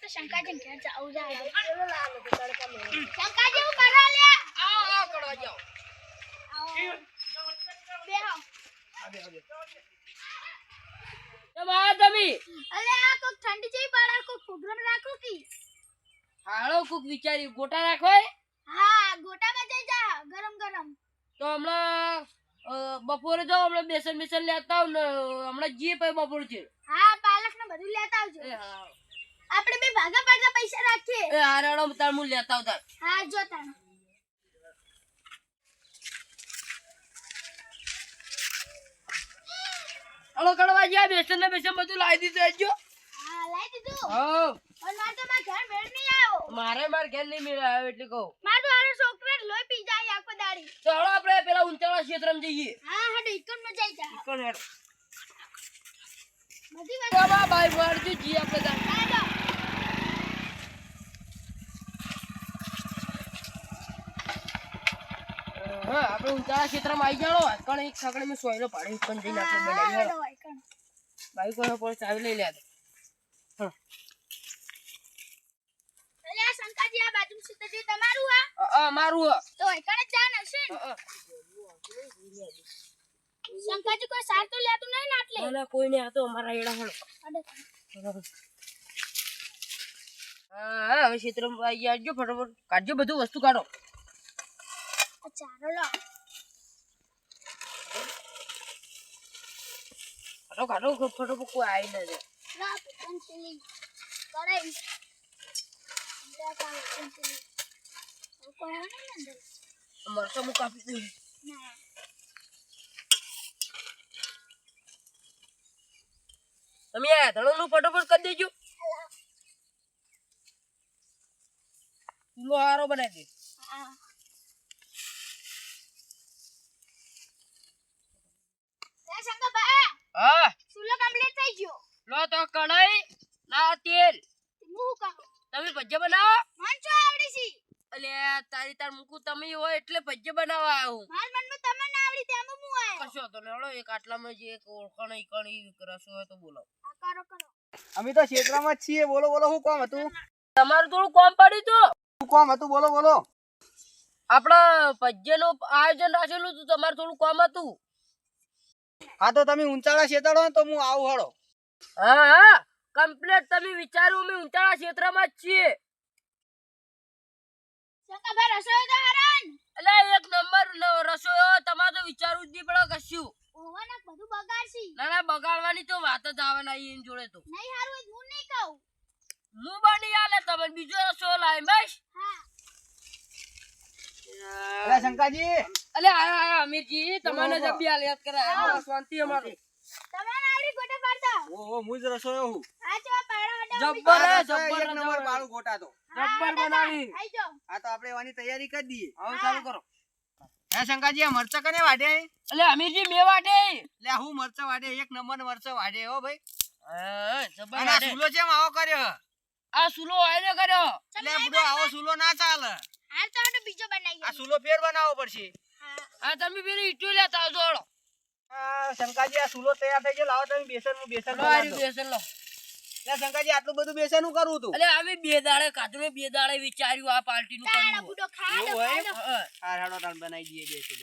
તો શંકાજી ઘેર જાવ જાય શંકાજી હું કરવા લે આવો કરવા જાઓ બેહો તમારા તમે અલે આ કોક ઠંડી જેવી પાડા કોક પ્રોગ્રામ રાખો કી હાળો કોક વિચારી ગોટા રાખવાય હા ગોટામાં જઈ જા ગરમ ગરમ તો હમણાં બપોરે જાઓ હમણાં બેસન લેતા આવ ને હમણાં જે પે બપોર છે હા પાલક ને બધું લેતા આવજો એ હા આપણે બે ભાગા પાડતા પૈસા રાખીએ એ હારાડો તાર હું લેતા આવતા હા જો તાણ હળો કડવા જ્યાં બેસન ને બધું લાવી દીધું આજો હા લાઈ દીધું હા પણ માર તો માર ઘર મેળ નહીં આવો મારે ઘેર નહીં મેળ આવ્યો એટલે કહું માર તો આરો છોકરા લોહી પી જાય આખો દાડી તો હળો આપણે પેલા ઊંચાળા ક્ષેત્રમાં જઈએ હા હાડો ઇકન માં જઈ જા કોણ હેડ બધી વાત બાબા ભાઈ વાળજો જી આપણે જા હાડો હા આપણે ઊંચાળા ક્ષેત્રમાં આવી જાણો કણ એક સકડે મેં સોયલો પાડી પણ જઈને આપણે બનાવી હાડો ઇકન બાઈક વાળો પણ ચાવી લઈ લે હા અલે આ શંકાજી આ બાજુ સીતાજી તમારું મારું તો ઇકન જ જાન હશે ને શંકાજી કોઈ સાર તો લેતું નહીં ને એટલે ના કોઈ નહીં આ તો અમારા એડા હળો હાડો હા હવે ક્ષેત્રમાં આવી આવજો ફટાફટ કાઢજો બધું વસ્તુ કાઢો આ ચારો લો કાઢો ફટાફટ કોઈ આવી ના જાય ના પતંગ ચલી કરાઈ લે તા પતંગ ચલી કોઈ આવે નહીં અંદર મરચા હું કાપી દઉં ના તમે આ ધણોનું ફટાફટ કરી દેજો ચૂલો હારો બનાવી દે હા એ શંકાબા હા સુલો કમ્પ્લીટ થઈ ગયો લો તો કઢાઈ ના તેલ હું કહું તમે ભજ્જા બનાવો મન છો આવડી છે એટલે તાર મૂકું તમે હોય એટલે ભજ્જા બનાવવા આવું માર મનમાં તમને ના આવડી તેમ હું આયો કશો તો નેડો એક આટલામાં જે એક ઓળખાણ કણી રસો હોય તો બોલો આ કરો કરો અમે તો ક્ષેત્રમાં જ છીએ બોલો બોલો શું કામ હતું તમારું થોડું કોમ પડ્યું તો શું કામ હતું બોલો બોલો આપડા ભજ્યાનું આયોજન રાખેલું હતું તમારું થોડું કોમ હતું હા તો તમે ઊંચાળા ક્ષેત્ર તો હું આવું હળો હા હા કમ્પ્લીટ તમે વિચાર્યું અમે ઊંચાળા ક્ષેત્રમાં જ છીએ શંકાબા રસોઈ તો હરાન એટલે એક નંબર રસોઈ તમારે તો વિચારવું જ નહીં પડે કશું ઓવાના બધું બગાડશી ના બગાડવાની તો વાત જ આવે ના એની જોડે તો નહીં હારું હું નહીં કહું હું બની આલે તમે બીજો રસો લાવી બસ હા અરે શંકાજી અલે આયા અમીરજી તમને જબ બી યાદ કરાય શાંતિ અમારી તમારે આવડી ગોટા પાડતા ઓહો મુજ રસોયો હું આ જો પાડો જબ્બર હે, એક જબ્બર નંબર પાડું ગોટા તો જબ્બર બનાવી આઈ જાઓ આ તો આપણે એવાની તૈયારી કરી દઈએ હવે ચાલુ કરો હે શંકાજી આ મરચા કને વાઢે અલે અમીરજી મે વાટે લે હું મરચા વાઢે એક નંબર મરચા વાઢે હો ભાઈ હા જબ્બર અને આ વાટે. સુલો કેમ આવો કર્યો આ સુલો આયને કર્યો લે બુડો આવો સુલો ના ચાલે હાલ તો આપણે બીજો બનાવીએ આ સુલો ફેર બનાવવો પડશે હા આ તમે પેલી ઈટુ લેતા આવજો હળો. આ શંકાજી આ સુલો તૈયાર થઈ ગયો લાવો તમે બેસન હું બેસન લો આરી બનાવી દઉં. બેસન લો લે શંકાજી આટલું બધું બેસન હું કરું તું અલે અમે બે દાડે કાઢું બે દાડે વિચાર્યું આ પાર્ટી નું તારા કરવું બુડો ખાડો એવું હોય? ખાડો હા આ રાડો તાણ બનાવી દઈએ બેસન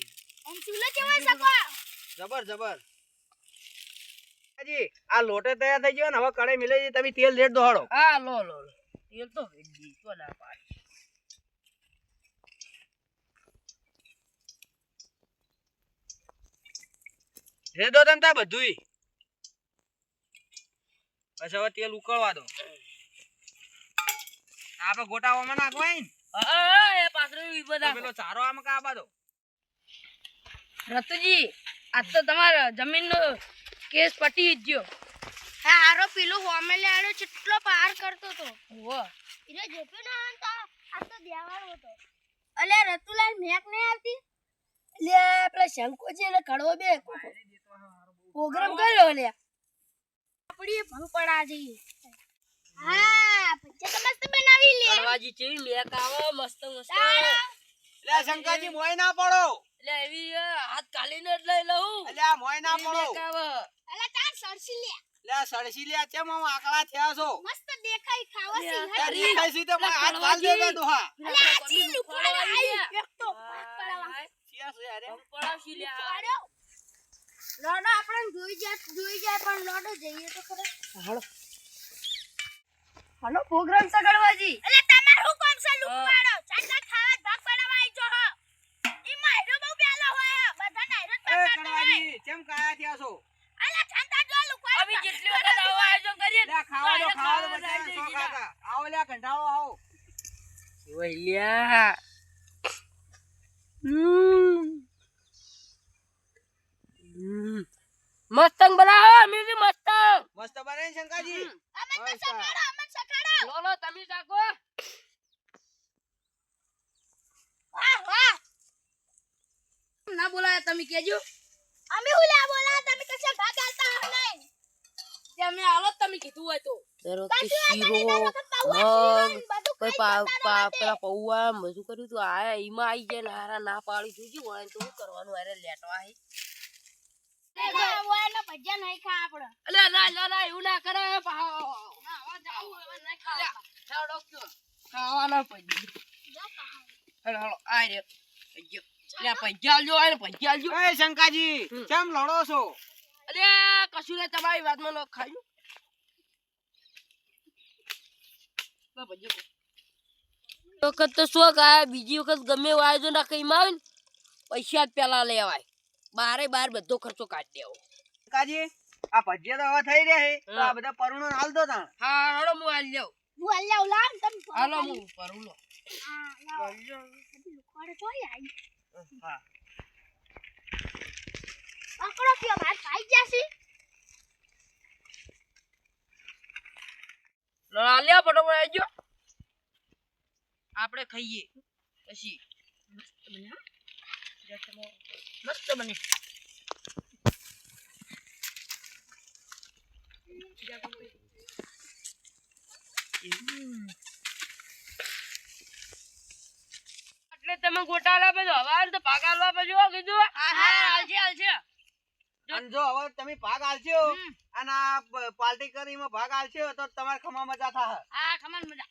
એમ ચૂલો કેવો સકો જબર જબર શંકાજી આ લોટે તૈયાર થઈ ગયો ને હવે કઢાઈ મિલાઈ તમે તેલ રેડ દો હાડો હા લો તેલ તો વેડી તો ના પાડી રેડ દો તમ તા બધુંય પછી હવે તેલ ઉકળવા દો આપણે ગોટા ઓમાં નાખવાય ને હા એ પાછળ ઈ તો બધા પેલો ચારો આમાં કાબા દો રતુજી આજ તો તમારા જમીનનો કેસ પટી જ ગયો હા આરો પીલો હોમેલે આડો કેટલો પાર કરતો તો વો ઈરે જેપે ના આંતા આ તો દેવાળો હતો અલે રતુલાલ મેક નહીં આવતી લે પેલા શંકોજી ને કડવો બે પ્રોગ્રામ કર્યો લે આપડી ભંગ પડા જઈએ હા પચ્ચા તો મસ્ત બનાવી લે કડવાજી ચેવી મેક આવે મસ્ત મસ્ત લે શંકાજી મોય ના પડો એટલે એવી હાથ કાલીને જ લઈ લઉં એટલે આ મોય ના પડો મેક આવે અલે તાર સરસી લે લે સડસી લે ચેમ આમ આકળા થયા છો મસ્ત દેખાય ખાવા અલ્યા, સિંહ તારી તારી- ખાઈ તો પેલા હાથ વાલ દે કડવાજી. ડોહા અલે આ ચી લુકવાડો આઈ એક તો પકડવા થયા છે યાર પડાવશી લે આ. લુકવાડો લોડો આપણે જોઈ જાય પણ લોડો જઈએ તો ખરા હાલો પ્રોગ્રામ સગડવાજી. અલે તમાર હું કોમ છે લુકવાડો ચાંદા ખાવા ભાગ પાડવા આવી જો હો ઈ માયરો બહુ પ્યાલો હોય બધા નાયરો એ જ કણવાજી ચેમ કાયા થયા છો અલે ચાંદા જો લુકવાડો અમે જેટલી વખત આવો આયોજન કરીએ લે ખાવા દો તો બધાને જઈ શોખ દીધા. હતા. આવો લે ઘંટાળો આવો વૈલ્યા મસ્તંગ બનાવો મ્યુઝિક મસ્તંગ. મસ્ત બને ને શંકાજી અમન તો મસ્ત. સકાડો અમન સકાડો લો લો તમે જાગો. વાહ વાહ ના બોલાય તમે કેજો. અમે હુલા બોલા તમે કશે ભાગ આલતા હો નહીં તે અમે હાલો જ તમે કીધું હોય તો. પેલા પૌવા બધું કર્યું તું આયા ઈમાં આઈ જાય ને હારા ના પાડી જોજો હોય તો શું કરવાનું હારે લેટવા હે. ઓયનો ભજ્યા નહીં ખા આપણો અલે ના એવું ના કરે ખાવાના પડી. હાલો હાલો આ રે પૈજો લે પૈજા આલજો આ પૈજા આલજો. એ શંકાજી ચેમ લડો છો અરે કશું ને તમારી વાતમાં ન ખાયું. વખત તો શોખ આયા બીજી વખત ગમે એવું આયોજન રાખે એમાં આવે ને પૈસા જ પેલા લેવાય બાર બધો ખર્ચો કાઢી દેવો. શંકાજી આ ભજીયા તો હવે થઈ રહ્યા છે તો આ બધા પરુણો હાલ દો તાણ હા હાલો હું આલ જાઉં. હું અલ્લાહ લામ તમ હાલો હું કરું લો. લુકવાડો તોય આઈ હા પકડો કયો ભાત ખાઈ જાસી લ્યો ફટોફટ આવજો આપણે ખાઈએ પછી મસ્ત બને. એટલે તમે ગોટાળા પછી હવા તો ભાગ આલવા પછી શું કીધું? હાલશે. અને જો હવે તમે ભાગ આલશો અને આ પાર્ટી કરીને ભાગ આલશો તો તમારે ખમા મજા થાહે હા ખમાન મજા.